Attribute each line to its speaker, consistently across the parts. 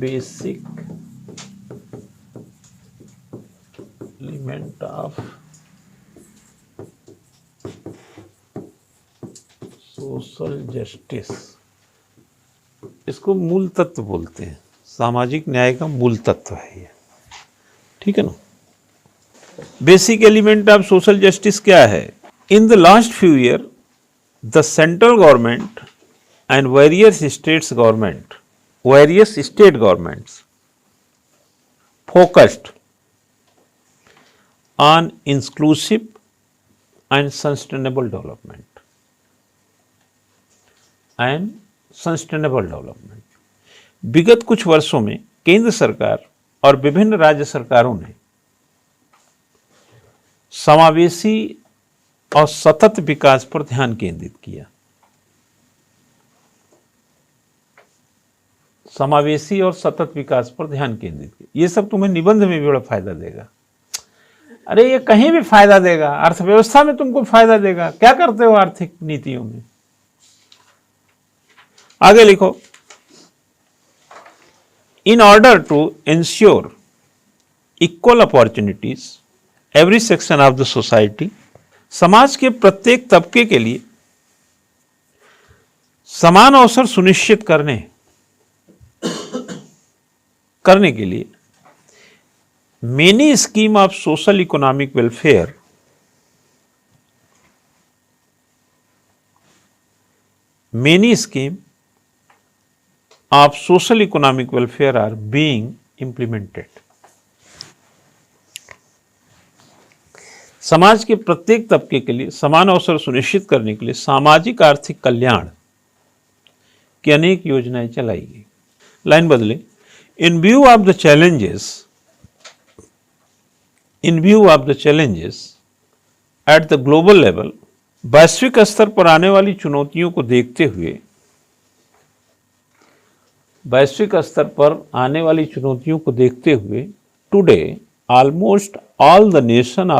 Speaker 1: Basic element of social justice, इसको मूल तत्व बोलते हैं। सामाजिक न्याय का मूल तत्व है ये, ठीक है ना। Basic element of social justice क्या है? In the last few year the central government and various state governments focused on inclusive and sustainable development विगत कुछ वर्षों में केंद्र सरकार और विभिन्न राज्य सरकारों ने समावेशी और सतत विकास पर ध्यान केंद्रित किया। समावेशी और सतत विकास पर ध्यान केंद्रित किया। ये सब तुम्हें निबंध में भी बड़ा फायदा देगा। अरे ये कहीं भी फायदा देगा, अर्थव्यवस्था में तुमको फायदा देगा। क्या करते हो आर्थिक नीतियों में? आगे लिखो, in order to ensure equal opportunities every section of the society, समाज के प्रत्येक तबके के लिए समान अवसर सुनिश्चित करने के लिए many scheme of social economic welfare are being implemented. समाज के प्रत्येक तबके के लिए समान अवसर सुनिश्चित करने के लिए सामाजिक आर्थिक कल्याण की अनेक योजनाएं चलाई गई। लाइन बदले, in view of the challenges at the global level, वैश्विक स्तर पर आने वाली चुनौतियों को देखते हुए today almost all the nations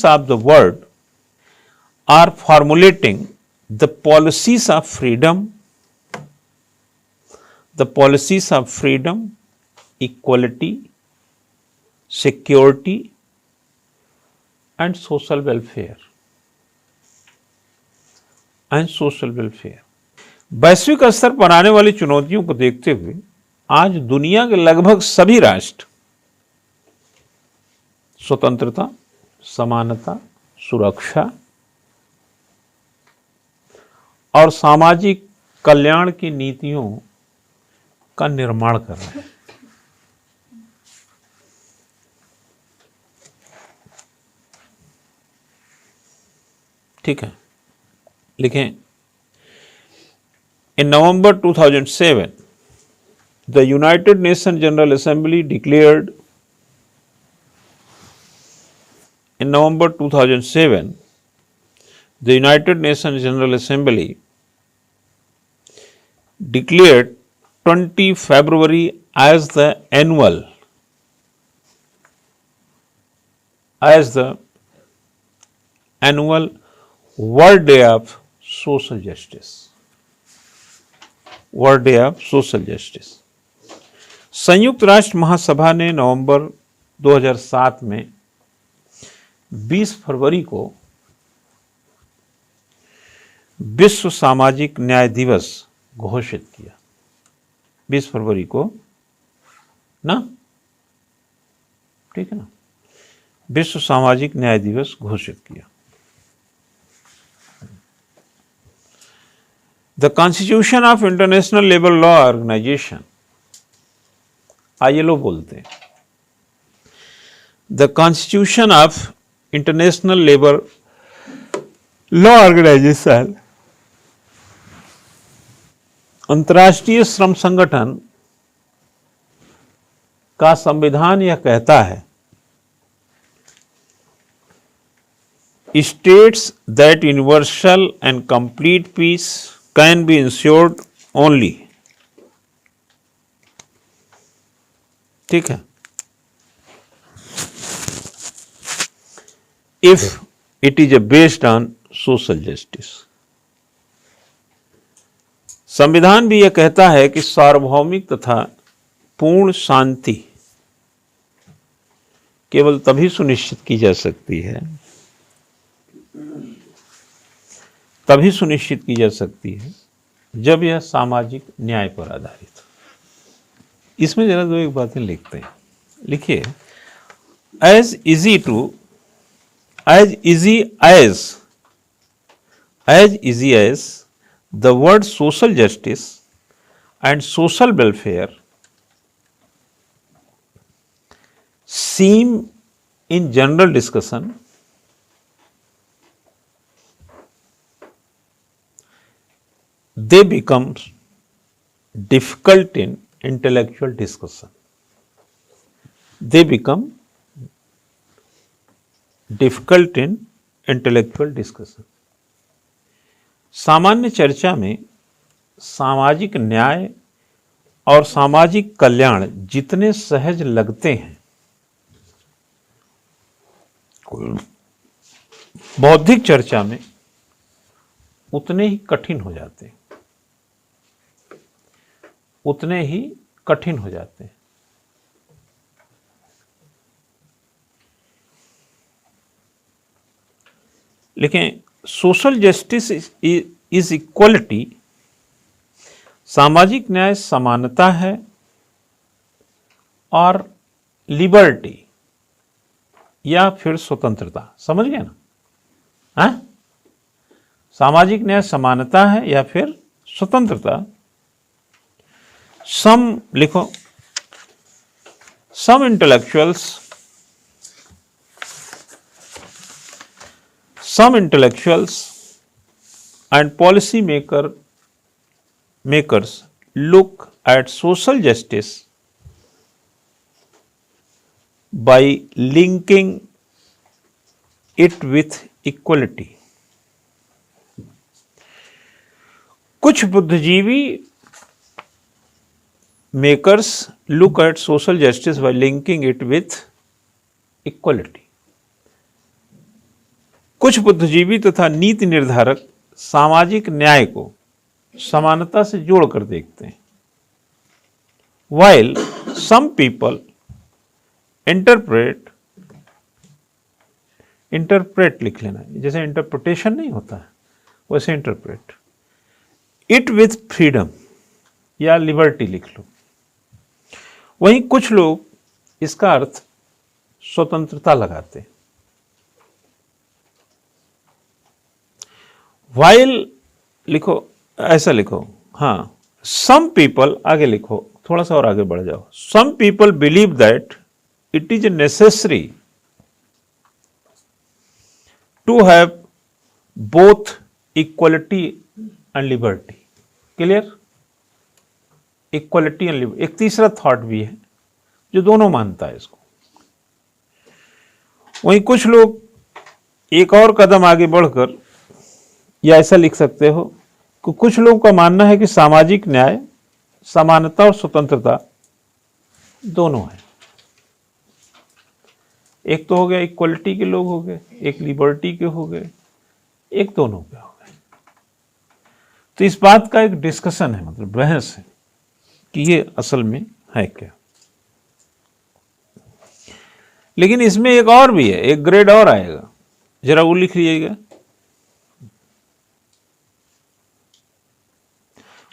Speaker 1: of the world are formulating the policies of freedom, equality, security and social welfare. वैश्विक स्तर पर आने वाली चुनौतियों को देखते हुए आज दुनिया के लगभग सभी राष्ट्र स्वतंत्रता, समानता, सुरक्षा और सामाजिक कल्याण की नीतियों का निर्माण कर रहे हैं। ठीक है, लिखें, in November 2007 the United Nations General Assembly declared the United Nations General Assembly declared 20 February as the annual World Day of Social Justice. संयुक्त राष्ट्र महासभा ने नवंबर 2007 में 20 फरवरी को विश्व सामाजिक न्याय दिवस घोषित किया। 20 फरवरी को ना, ठीक है ना, विश्व सामाजिक न्याय दिवस घोषित किया। The Constitution of International Labour Law Organization, ILO बोलते हैं, The Constitution of International Labour Law Organization, अंतर्राष्ट्रीय श्रम संगठन का संविधान यह कहता है, states that universal and complete peace can be ensured only, ठीक है, if it is based on social justice. संविधान भी यह कहता है कि सार्वभौमिक तथा पूर्ण शांति केवल तभी सुनिश्चित की जा सकती है, तभी सुनिश्चित की जा सकती है जब यह सामाजिक न्याय पर आधारित हो। इसमें जरा दो एक बातें लिखते हैं। लिखिए, as easy as the word social justice and social welfare seem in general discussion, they become difficult in intellectual discussion. They become difficult in intellectual discussion. सामान्य चर्चा में सामाजिक न्याय और सामाजिक कल्याण जितने सहज लगते हैं, बौद्धिक चर्चा में उतने ही कठिन हो जाते हैं, उतने ही कठिन हो जाते हैं। लेकिन सोशल जस्टिस इज इक्वलिटी, सामाजिक न्याय समानता है, और लिबर्टी या फिर स्वतंत्रता। समझ गए ना? हाँ, सामाजिक न्याय समानता है या फिर स्वतंत्रता। सम लिखो, some intellectuals and policy makers look at social justice by linking it with equality. कुछ बुद्धिजीवी makers look at social justice by linking it with equality. कुछ बुद्धिजीवी तथा नीति निर्धारक सामाजिक न्याय को समानता से जोड़कर देखते हैं। While some people इंटरप्रेट लिख लेना, जैसे इंटरप्रिटेशन नहीं होता है वैसे इंटरप्रेट इट विथ फ्रीडम या लिबर्टी लिख लो। वहीं कुछ लोग इसका अर्थ स्वतंत्रता लगाते हैं। वाइल लिखो, ऐसा लिखो, हाँ, सम पीपल, आगे लिखो, थोड़ा सा और आगे बढ़ जाओ। Some people believe that it is necessary to have both equality and liberty. Clear? Equality and liberty. एक तीसरा थॉट भी है जो दोनों मानता है इसको। वहीं कुछ लोग एक और कदम आगे बढ़कर, या ऐसा लिख सकते हो कि कुछ लोगों का मानना है कि सामाजिक न्याय, समानता और स्वतंत्रता दोनों है। एक तो हो गया इक्वलिटी के लोग हो गए, एक लिबर्टी के हो गए, एक दोनों के हो गए। तो इस बात का एक डिस्कशन है, मतलब बहस है कि ये असल में है क्या। लेकिन इसमें एक और भी है, एक ग्रेड और आएगा, जरा वो लिख लीजिएगा।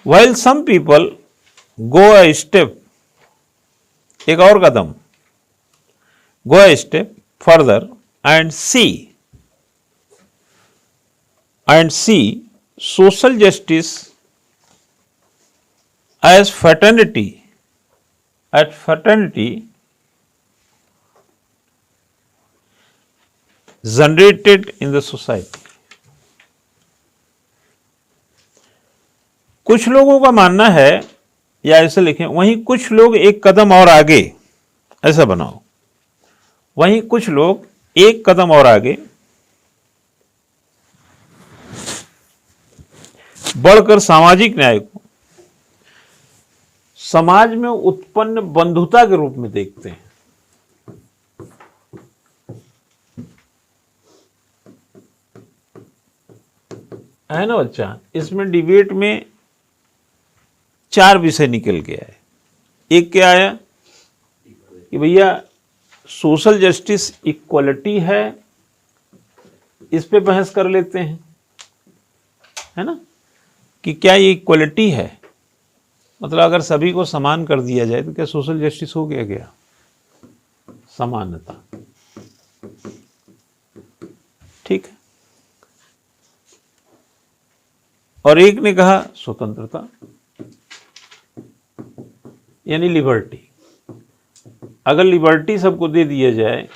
Speaker 1: While some people go a step, एक और कदम, go a step further and see social justice as fraternity generated in the society. कुछ लोगों का मानना है, या ऐसे लिखें, वहीं कुछ लोग एक कदम और आगे, ऐसा बनाओ, वहीं कुछ लोग एक कदम और आगे बढ़कर सामाजिक न्याय को समाज में उत्पन्न बंधुता के रूप में देखते हैं। है ना बच्चा? इसमें डिबेट में 4 विषय निकल के आए। एक क्या आया कि भैया सोशल जस्टिस इक्वलिटी है, इस पे बहस कर लेते हैं, है ना, कि क्या ये इक्वलिटी है, मतलब अगर सभी को समान कर दिया जाए तो क्या सोशल जस्टिस हो गया? क्या समानता, ठीक है। और एक ने कहा स्वतंत्रता यानी लिबर्टी, अगर लिबर्टी सबको दे दिया जाए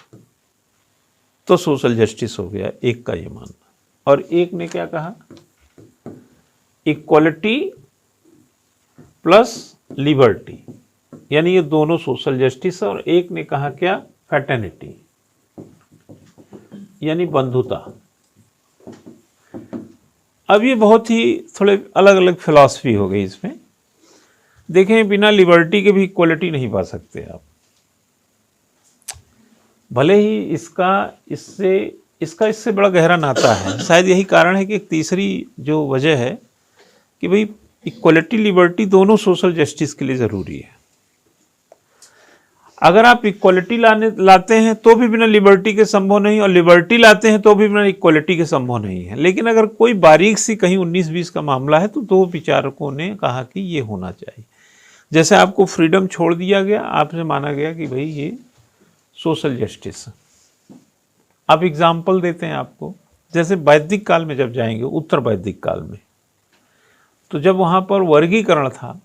Speaker 1: तो सोशल जस्टिस हो गया, एक का ये मानना। और एक ने क्या कहा, इक्वलिटी प्लस लिबर्टी यानी ये दोनों सोशल जस्टिस। और एक ने कहा क्या, फ्रेटर्निटी यानी बंधुता। अब ये बहुत ही थोड़े अलग अलग फिलॉसफी हो गई इसमें। देखें, बिना लिबर्टी के भी इक्वलिटी नहीं पा सकते आप, भले ही इसका इससे बड़ा गहरा नाता है। शायद यही कारण है कि एक तीसरी जो वजह है कि भाई इक्वलिटी लिबर्टी दोनों सोशल जस्टिस के लिए ज़रूरी है। अगर आप इक्वलिटी लाते हैं तो भी बिना लिबर्टी के संभव नहीं, और लिबर्टी लाते हैं तो भी बिना इक्वलिटी के संभव नहीं है। लेकिन अगर कोई बारीक सी कहीं 19-20 का मामला है तो दो विचारकों ने कहा कि ये होना चाहिए। जैसे आपको फ्रीडम छोड़ दिया गया, आपसे माना गया कि भाई ये सोशल जस्टिस। अब एग्जाम्पल देते हैं आपको, जैसे वैदिक काल में जब जाएंगे, उत्तर वैदिक काल में, तो जब वहाँ पर वर्गीकरण था,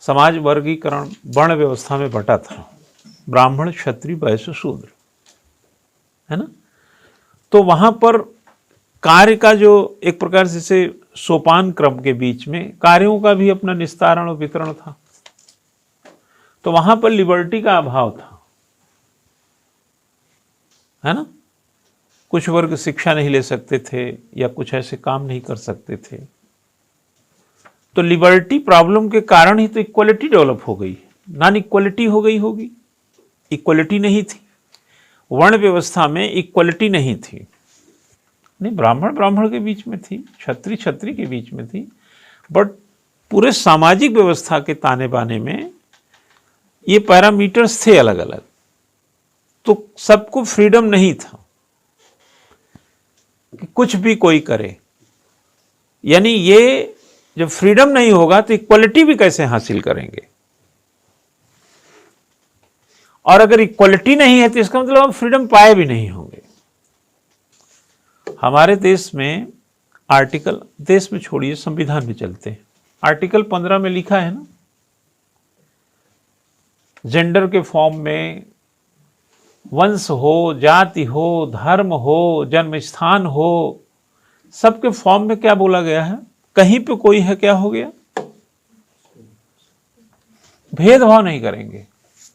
Speaker 1: समाज वर्गीकरण वर्ण व्यवस्था में बटा था, ब्राह्मण क्षत्रिय वैश्य शूद्र, है ना, तो वहाँ पर कार्य का जो एक प्रकार से सोपान क्रम के बीच में कार्यों का भी अपना निस्तारण और वितरण था, तो वहाँ पर लिबर्टी का अभाव था, है ना। कुछ वर्ग शिक्षा नहीं ले सकते थे या कुछ ऐसे काम नहीं कर सकते थे, तो लिबर्टी प्रॉब्लम के कारण ही तो इक्वलिटी डेवलप हो गई। नॉन इक्वलिटी हो गई होगी, इक्वलिटी नहीं थी, वर्ण व्यवस्था में इक्वलिटी नहीं थी। नहीं, ब्राह्मण के बीच में थी, क्षत्रिय के बीच में थी, बट पूरे सामाजिक व्यवस्था के ताने बाने में ये पैरामीटर्स थे अलग अलग, तो सबको फ्रीडम नहीं था कि कुछ भी कोई करे। यानी ये जब फ्रीडम नहीं होगा तो इक्वलिटी भी कैसे हासिल करेंगे, और अगर इक्वलिटी नहीं है तो इसका मतलब हम फ्रीडम पाए भी नहीं होंगे। हमारे देश में आर्टिकल, देश में छोड़िए संविधान में चलते हैं, आर्टिकल 15 में लिखा है ना, जेंडर के फॉर्म में वंश हो, जाति हो, धर्म हो, जन्म स्थान हो, सबके फॉर्म में क्या बोला गया है, कहीं पे कोई है क्या हो गया, भेदभाव नहीं करेंगे।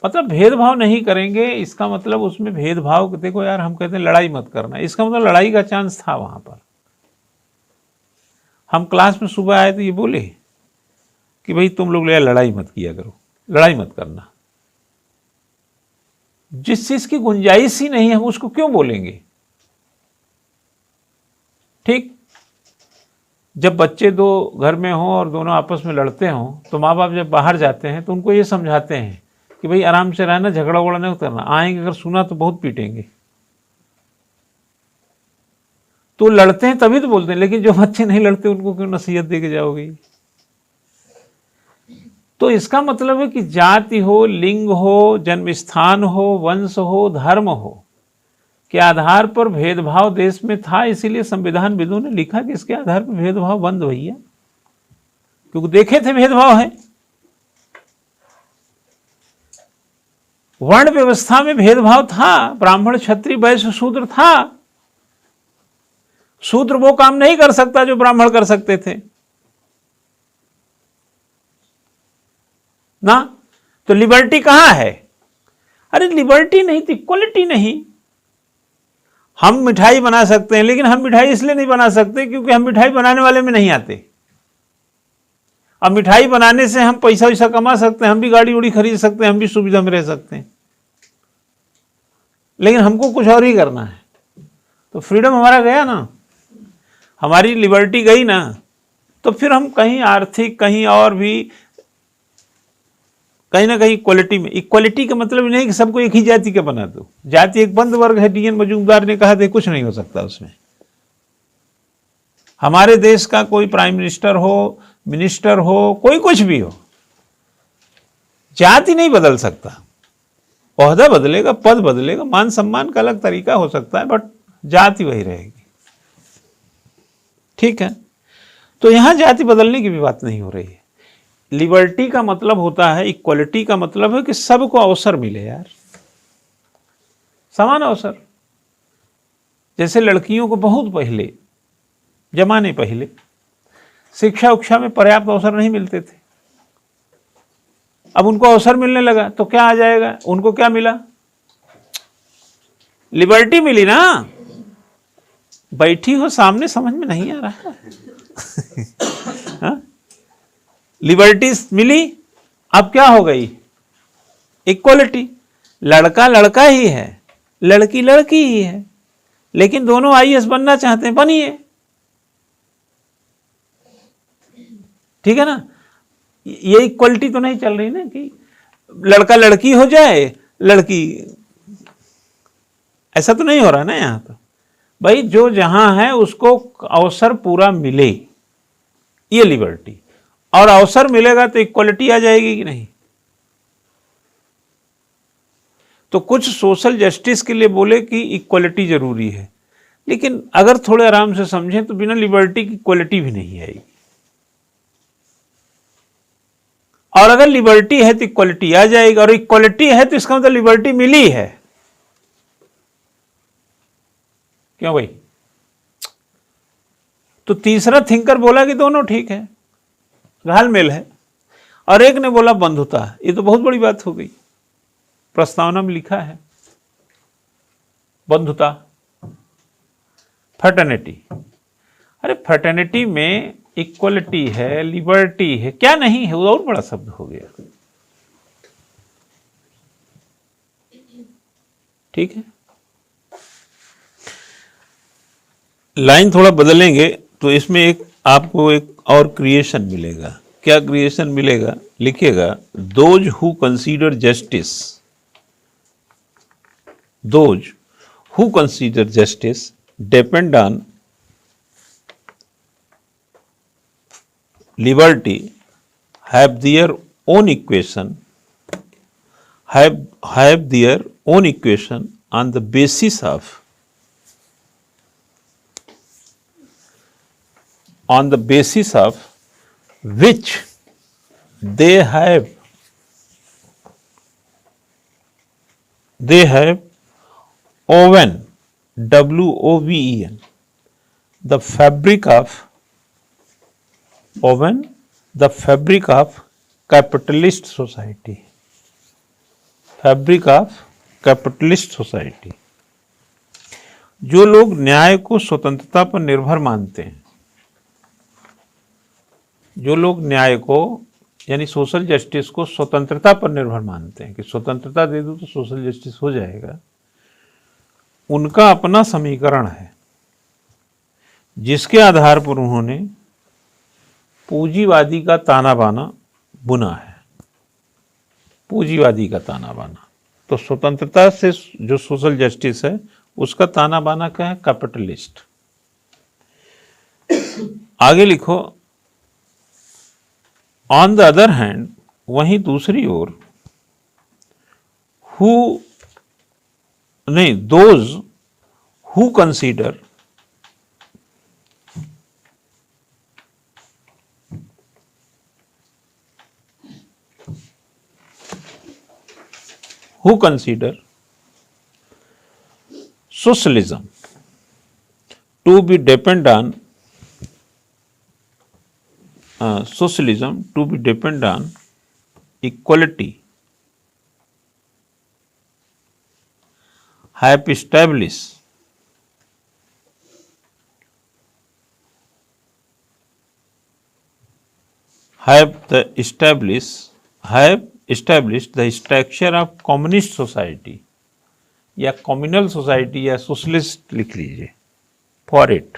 Speaker 1: मतलब भेदभाव नहीं करेंगे, इसका मतलब उसमें भेदभाव, देखो यार हम कहते हैं लड़ाई मत करना, इसका मतलब लड़ाई का चांस था वहां पर। हम क्लास में सुबह आए तो ये बोले कि भाई तुम लोग लड़ाई मत किया करो, लड़ाई मत करना। जिस चीज की गुंजाइश ही नहीं है हम उसको क्यों बोलेंगे। ठीक, जब बच्चे दो घर में हों और दोनों आपस में लड़ते हों तो माँ बाप जब बाहर जाते हैं तो उनको ये समझाते हैं कि भाई आराम से रहना, झगड़ा वगड़ा नहीं करना, आएंगे अगर सुना तो बहुत पीटेंगे। तो लड़ते हैं तभी तो बोलते हैं, लेकिन जो बच्चे नहीं लड़ते उनको क्यों नसीहत दे के जाओगे। तो इसका मतलब है कि जाति हो, लिंग हो, जन्म स्थान हो, वंश हो, धर्म हो के आधार पर भेदभाव देश में था। इसीलिए संविधान विदों ने लिखा कि इसके आधार पर भेदभाव बंद भैया, क्योंकि देखे थे भेदभाव है। वर्ण व्यवस्था में भेदभाव था, ब्राह्मण क्षत्रिय वैश्य शूद्र था। शूद्र वो काम नहीं कर सकता जो ब्राह्मण कर सकते थे ना। तो लिबर्टी कहां है? अरे लिबर्टी नहीं थी, इक्वलिटी नहीं। हम मिठाई बना सकते हैं, लेकिन हम मिठाई इसलिए नहीं बना सकते क्योंकि हम मिठाई बनाने वाले में नहीं आते। अब मिठाई बनाने से हम पैसा वैसा कमा सकते हैं, हम भी गाड़ी उड़ी खरीद सकते हैं, हम भी सुविधा में रह सकते हैं, लेकिन हमको कुछ और ही करना है। तो फ्रीडम हमारा गया ना, हमारी लिबर्टी गई ना। तो फिर हम कहीं आर्थिक, कहीं और भी, कहीं ना कहीं क्वालिटी में, इक्वालिटी का मतलब नहीं कि सबको एक ही जाति का बना दो। जाति एक बंद वर्ग है, डी.एन. मजूमदार ने कहा था, कुछ नहीं हो सकता उसमें। हमारे देश का कोई प्राइम मिनिस्टर हो, मिनिस्टर हो, कोई कुछ भी हो, जाति नहीं बदल सकता। ओहदा बदलेगा, पद बदलेगा, मान सम्मान का अलग तरीका हो सकता है, बट जाति वही रहेगी। ठीक है, तो यहां जाति बदलने की भी बात नहीं हो रही है। लिबर्टी का मतलब होता है, इक्वलिटी का मतलब है कि सबको अवसर मिले यार, समान अवसर। जैसे लड़कियों को बहुत पहले, जमाने पहले शिक्षा उक्षा में पर्याप्त अवसर नहीं मिलते थे, अब उनको अवसर मिलने लगा तो क्या आ जाएगा, उनको क्या मिला, लिबर्टी मिली ना। बैठी हो सामने, समझ में नहीं आ रहा है? लिबर्टी मिली, अब क्या हो गई, इक्वलिटी। लड़का लड़का ही है, लड़की लड़की ही है, लेकिन दोनों आईएएस बनना चाहते हैं, बनिए। ठीक है ना, ये इक्वलिटी तो नहीं चल रही ना कि लड़का लड़की हो जाए, लड़की, ऐसा तो नहीं हो रहा ना यहां। तो भाई जो जहां है उसको अवसर पूरा मिले, ये लिबर्टी। और अवसर मिलेगा तो इक्वलिटी आ जाएगी कि नहीं। तो कुछ सोशल जस्टिस के लिए बोले कि इक्वलिटी जरूरी है, लेकिन अगर थोड़े आराम से समझें तो बिना लिबर्टी की इक्वलिटी भी नहीं आएगी। और अगर लिबर्टी है तो इक्वलिटी आ जाएगी, और इक्वलिटी है तो इसका मतलब लिबर्टी मिली है। क्यों भाई? तो तीसरा थिंकर बोला कि दोनों ठीक है, घालमेल है, और एक ने बोला बंधुता। ये तो बहुत बड़ी बात हो गई, प्रस्तावना में लिखा है बंधुता, फ्रेटर्निटी। अरे फ्रेटर्निटी में इक्वलिटी है, लिबर्टी है, क्या नहीं है, वो और बड़ा शब्द हो गया। ठीक है, लाइन थोड़ा बदलेंगे तो इसमें एक आपको एक और क्रिएशन मिलेगा। क्या क्रिएशन मिलेगा? लिखिएगा, those who consider justice, those who consider justice depend on liberty have their own equation, have their own equation on the basis of which they have woven, WOVEN, the fabric of capitalist society, fabric of capitalist society. जो लोग न्याय को स्वतंत्रता पर निर्भर मानते हैं, जो लोग न्याय को यानी सोशल जस्टिस को स्वतंत्रता पर निर्भर मानते हैं कि स्वतंत्रता दे दो तो सोशल जस्टिस हो जाएगा, उनका अपना समीकरण है जिसके आधार पर उन्होंने पूंजीवादी का ताना बाना बुना है। पूंजीवादी का ताना बाना, तो स्वतंत्रता से जो सोशल जस्टिस है उसका ताना बाना क्या है? कैपिटलिस्ट। आगे लिखो, ऑन द अदर हैंड, वहीं दूसरी ओर, those who consider socialism to be depend on equality have established the structure of communist society या कम्युनल सोसाइटी या सोशलिस्ट लिख लीजिए फॉर इट।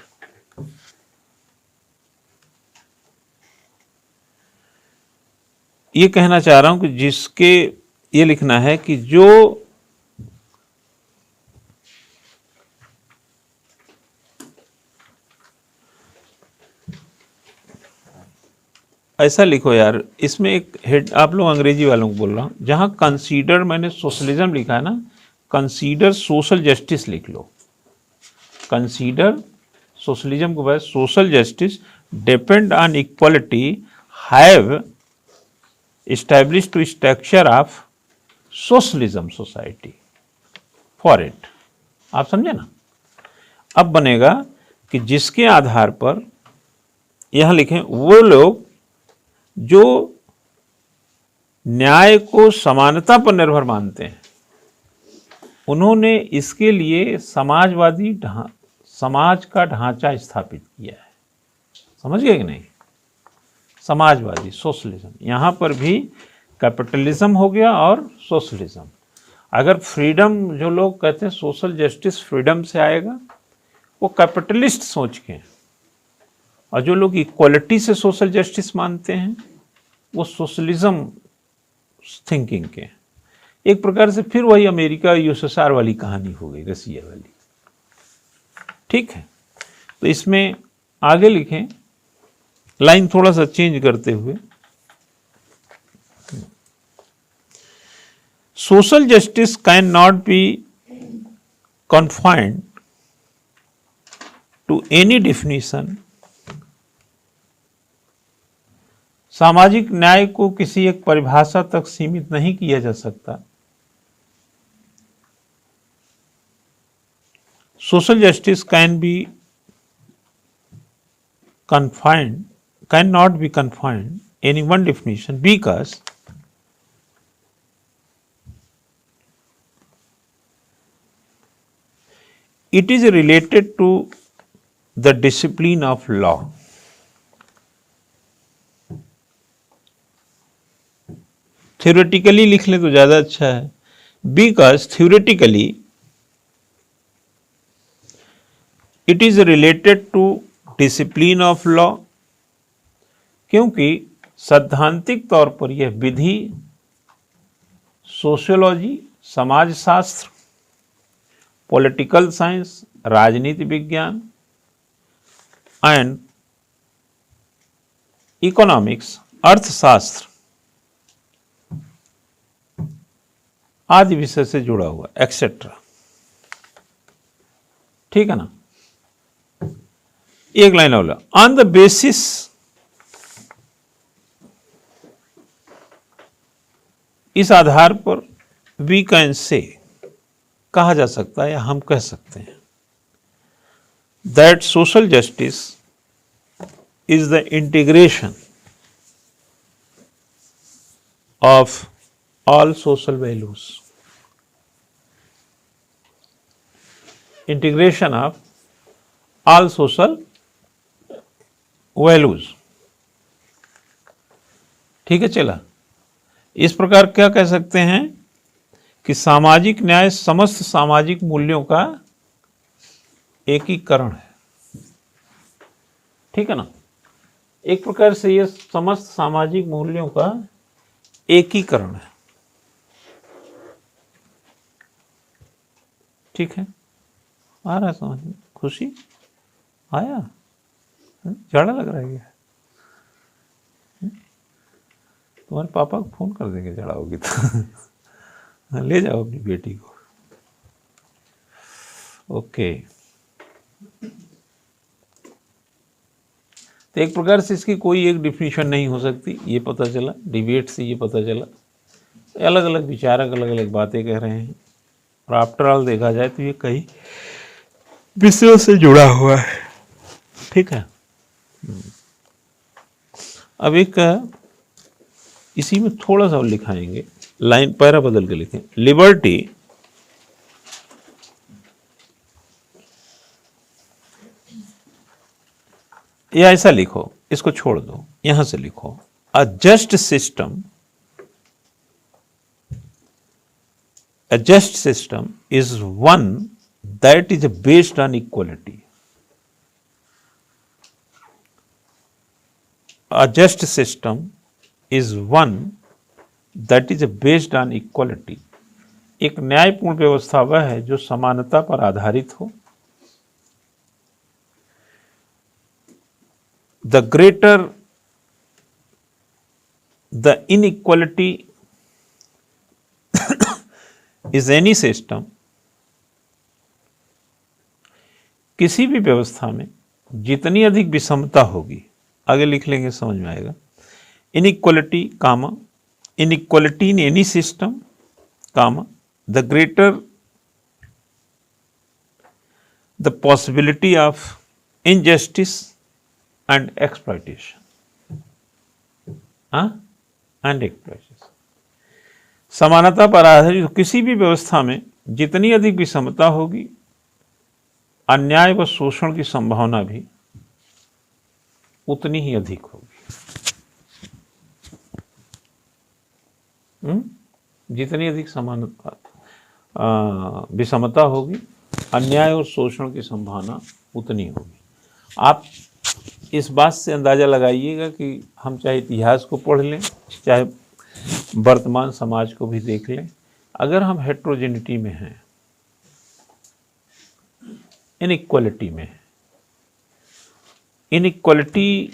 Speaker 1: ये कहना चाह रहा हूं कि जिसके, ये लिखना है कि जो ऐसा लिखो यार, इसमें एक हेड, आप लोग अंग्रेजी वालों को बोल रहा हूं, जहां कंसीडर मैंने सोशलिज्म लिखा है ना, कंसीडर सोशल जस्टिस लिख लो। कंसीडर सोशलिज्म के बाद social justice depend on equality have established to structure of socialism society for it। आप समझे ना। अब बनेगा कि जिसके आधार पर यहां लिखें, वो लोग जो न्याय को समानता पर निर्भर मानते हैं, उन्होंने इसके लिए समाजवादी समाज का ढांचा स्थापित किया है। समझ गए कि नहीं? समाजवादी सोशलिज्म, यहां पर भी कैपिटलिज्म हो गया और सोशलिज्म। अगर फ्रीडम, जो लोग कहते हैं सोशल जस्टिस फ्रीडम से आएगा, वो कैपिटलिस्ट सोच के, और जो लोग इक्वलिटी से सोशल जस्टिस मानते हैं, वो सोशलिज्म थिंकिंग के। एक प्रकार से फिर वही अमेरिका यूएसएसआर वाली कहानी हो गई, रसिया वाली। ठीक है, तो इसमें आगे लिखें, लाइन थोड़ा सा चेंज करते हुए, social justice can not be confined to any definition. सामाजिक न्याय को किसी एक परिभाषा तक सीमित नहीं किया जा सकता। Social justice can be confined, cannot be confined any one definition, because it is related to the discipline of law। theoretically लिख लें तो ज्यादा अच्छा है, because theoretically it is related to discipline of law, क्योंकि सैद्धांतिक तौर पर यह विधि सोशियोलॉजी समाजशास्त्र, पॉलिटिकल साइंस राजनीति विज्ञान एंड इकोनॉमिक्स अर्थशास्त्र आदि विषय से जुड़ा हुआ एक्सेट्रा। ठीक है ना। एक लाइन और, ऑन द बेसिस इस आधार पर वी कैन से कहा जा सकता है या हम कह सकते हैं that social justice is the integration of all social values. Integration of all social values. ठीक है, चला। इस प्रकार क्या कह सकते हैं कि सामाजिक न्याय समस्त सामाजिक मूल्यों का एकीकरण है। ठीक है ना। एक प्रकार से यह समस्त सामाजिक मूल्यों का एकीकरण है। ठीक है, आ रहा है समझ में? खुशी आया? झाड़ा लग रहा है क्या? तुम्हारे पापा को फोन कर देंगे झाड़ा होगी तो ले जाओ अपनी बेटी को। ओके, तो एक प्रकार से इसकी कोई एक डिफिनीशन नहीं हो सकती, ये पता चला। डिबेट से ये पता चला, अलग अलग विचारक अलग अलग बातें कह रहे हैं, और आफ्टर ऑल देखा जाए तो ये कई विषयों से जुड़ा हुआ है। ठीक है। अब एक इसी में थोड़ा सा और लिखाएंगे, लाइन पैरा बदल के लिखें, लिबर्टी या ऐसा लिखो, इसको छोड़ दो, यहां से लिखो, अ just system, a just system is one that is based on equality। A just system is one that is based on equality. एक न्यायपूर्ण व्यवस्था वह है जो समानता पर आधारित हो। The greater the inequality is any system, किसी भी व्यवस्था में जितनी अधिक विषमता होगी, आगे लिख लेंगे समझ में आएगा। Inequality comma, inequality in any system comma, the greater the possibility of injustice and exploitation and exploitation. समानता पर आधारित किसी भी व्यवस्था में जितनी अधिक विषमता होगी, अन्याय व शोषण की संभावना भी उतनी ही अधिक होगी। जितनी अधिक समानता विषमता होगी, अन्याय और शोषण की संभावना उतनी होगी। आप इस बात से अंदाज़ा लगाइएगा कि हम चाहे इतिहास को पढ़ लें, चाहे वर्तमान समाज को भी देख लें, अगर हम हेट्रोजेनिटी में हैं, इनइक्वलिटी में है, इनइक्वलिटी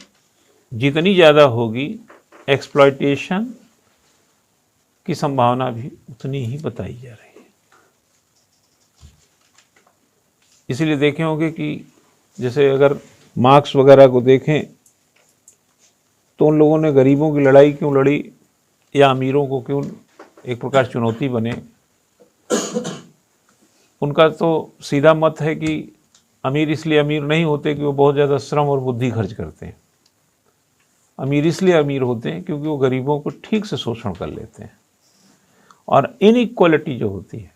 Speaker 1: जितनी ज़्यादा होगी, एक्सप्लॉयटेशन की संभावना भी उतनी ही बताई जा रही है। इसलिए देखे होंगे कि जैसे अगर मार्क्स वगैरह को देखें तो उन लोगों ने गरीबों की लड़ाई क्यों लड़ी या अमीरों को क्यों एक प्रकार चुनौती बने, उनका तो सीधा मत है कि अमीर इसलिए अमीर नहीं होते कि वो बहुत ज़्यादा श्रम और बुद्धि खर्च करते हैं। अमीर इसलिए अमीर होते हैं क्योंकि वो गरीबों को ठीक से शोषण कर लेते हैं। और इनइक्वलिटी जो होती है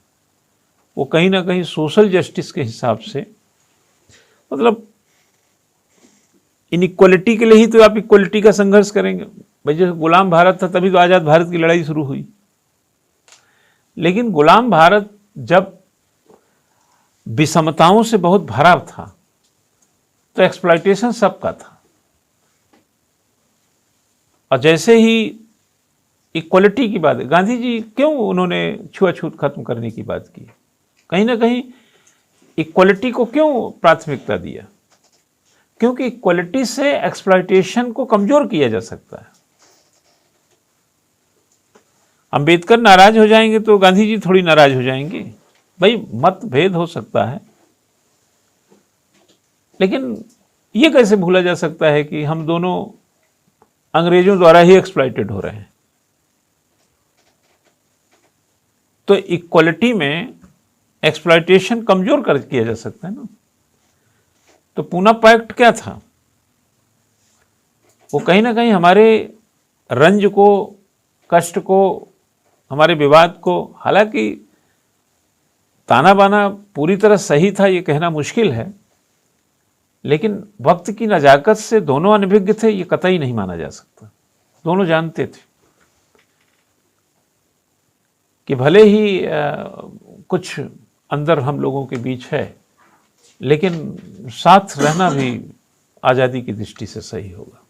Speaker 1: वो कहीं ना कहीं सोशल जस्टिस के हिसाब से, मतलब इनइक्वलिटी के लिए ही तो आप इक्वलिटी का संघर्ष करेंगे। भाई जैसे गुलाम भारत था तभी तो आज़ाद भारत की लड़ाई शुरू हुई। लेकिन गुलाम भारत जब विषमताओं से बहुत भरा था तो एक्सप्लॉयटेशन सबका था, और जैसे ही इक्वलिटी की बात है, गांधी जी क्यों उन्होंने छुआछूत खत्म करने की बात की, कहीं ना कहीं इक्वलिटी को क्यों प्राथमिकता दिया, क्योंकि इक्वलिटी से एक्सप्लॉयटेशन को कमजोर किया जा सकता है। अंबेडकर नाराज हो जाएंगे तो गांधी जी थोड़ी नाराज हो जाएंगे। भाई मतभेद हो सकता है, लेकिन ये कैसे भूला जा सकता है कि हम दोनों अंग्रेजों द्वारा ही एक्सप्लॉइटेड हो रहे हैं। तो इक्वलिटी में एक्सप्लॉइटेशन कमजोर कर किया जा सकता है ना। तो पूना पैक्ट क्या था, वो कहीं ना कहीं हमारे रंज को, कष्ट को, हमारे विवाद को, हालांकि ताना बाना पूरी तरह सही था ये कहना मुश्किल है, लेकिन वक्त की नजाकत से दोनों अनभिज्ञ थे ये कतई नहीं माना जा सकता। दोनों जानते थे कि भले ही कुछ अंदर हम लोगों के बीच है, लेकिन साथ रहना भी आज़ादी की दृष्टि से सही होगा।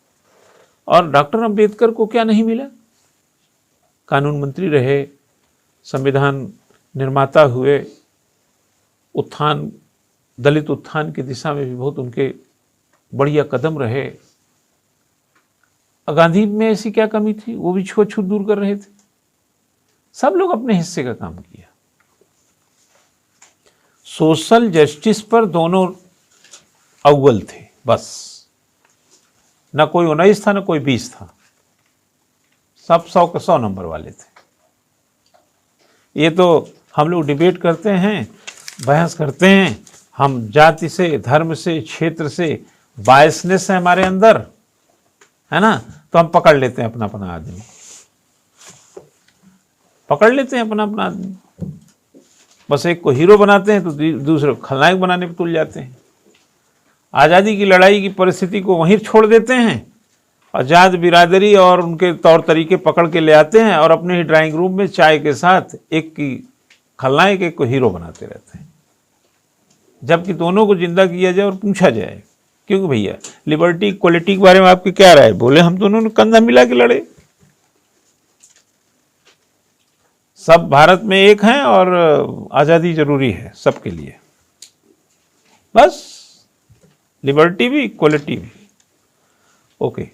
Speaker 1: और डॉक्टर अंबेडकर को क्या नहीं मिला, कानून मंत्री रहे, संविधान निर्माता हुए, उत्थान, दलित उत्थान की दिशा में भी बहुत उनके बढ़िया कदम रहे। गांधी में ऐसी क्या कमी थी, वो भी छुआछूत दूर कर रहे थे। सब लोग अपने हिस्से का काम किया। सोशल जस्टिस पर दोनों अव्वल थे, बस न कोई 19 था न कोई 20 था, सब 100 के 100 नंबर वाले थे। ये तो हम लोग डिबेट करते हैं, बहस करते हैं, हम जाति से, धर्म से, क्षेत्र से बायसनेस है हमारे अंदर, है ना, तो हम पकड़ लेते हैं अपना अपना आदमी, पकड़ लेते हैं अपना अपना आदमी। बस एक को हीरो बनाते हैं तो दूसरे को खलनायक बनाने पर तुल जाते हैं। आज़ादी की लड़ाई की परिस्थिति को वहीं छोड़ देते हैं, आज़ाद बिरादरी और उनके तौर तरीके पकड़ के ले आते हैं और अपने ही ड्राइंग रूम में चाय के साथ एक की खलनायक एक को हीरो बनाते रहते हैं। जबकि दोनों को जिंदा किया जाए और पूछा जाए, क्योंकि भैया लिबर्टी इक्वलिटी के बारे में आपकी क्या राय, बोले हम दोनों ने कंधा मिला के लड़े। सब भारत में एक हैं और आज़ादी जरूरी है सबके लिए, बस लिबर्टी भी इक्वलिटी भी। ओके।